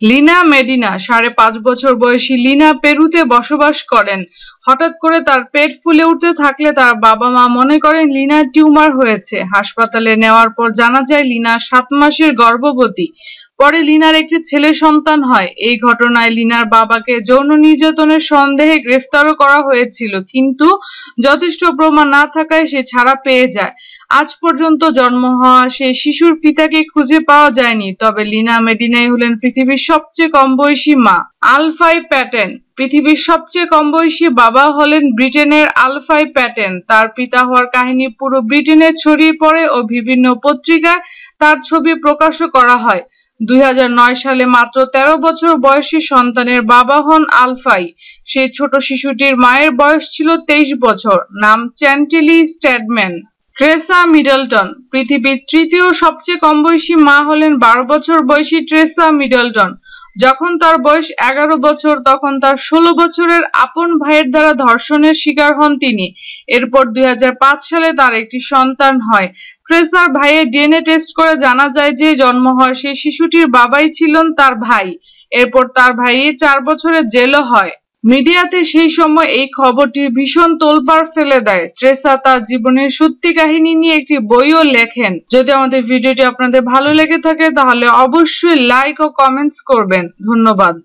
Lina Medina 5.5 বছর বয়সী লিনা পেরুতে বসবাস করেন। হঠাৎ করে তার পেট ফুলে উঠতে থাকলে তার বাবা-মা মনে করেন লিনার টিউমার হয়েছে। হাসপাতালে নেওয়ার পর জানা যায় লিনা 7 মাসের গর্ভবতী। পরে লিনার একটি ছেলে সন্তান হয়। এই ঘটনায় লিনার বাবাকে যৌন নির্যাতনের সন্দেহে গ্রেফতারও করা হয়েছিল, কিন্তু যথেষ্ট প্রমাণ না থাকায় সে ছাড়া পেয়ে যায়। আজ পর্যন্ত জন্ম হওয়া সেই শিশুর পিতাকে খুঁজে পাওয়া যায়নি। তবে লিনা মেডিনাই হলেন পৃথিবীর সবচেয়ে কম বয়সী মা। আলফাই প্যাটেন পৃথিবীর সবচেয়ে কম বয়সী বাবা হলেন ব্রিটেনের আলফাই প্যাটেন। তার পিতা হওয়ার কাহিনী পুরো ব্রিটেনে ছড়িয়ে পড়ে ও বিভিন্ন পত্রিকায় তার ছবি প্রকাশও করা হয়। 2009 সালে মাত্র 13 বছর বয়সী সন্তানের বাবা হন আলফাই। সেই ছোট শিশুটির মায়ের বয়স ছিল 23 বছর। নাম চ্যান্টিলি স্ট্যাডম্যান। ট্রেসা মিডলটন পৃথিবীর তৃতীয় সবচেয়ে কম বয়সী মা হলেন 12 বছর বয়সী ট্রেসা মিডলটন। যখন তার বয়স 11 বছর তখন তার 16 বছরের আপন ভাইয়ের দ্বারা ধর্ষণের শিকার হন তিনি। এরপর 2005 সালে তার একটি সন্তান হয়। ট্রেসার ভাইয়ের ডিএনএ টেস্ট করে জানা যায় যে জন্ম হওয়া সেই শিশুটির বাবাই ছিলেন তার ভাই। এরপর তার ভাই 4 বছরের জেলও হয়। মিডিয়াতে সেই সময় এই খবরটি ভীষণ তোলপাড় ফেলে দেয়। ট্রেসা তার জীবনের সত্যি কাহিনী নিয়ে একটি বইও লেখেন। যদি আমাদের ভিডিওটি আপনাদের ভালো লেগে থাকে তাহলে অবশ্যই লাইক ও কমেন্টস করবেন। ধন্যবাদ।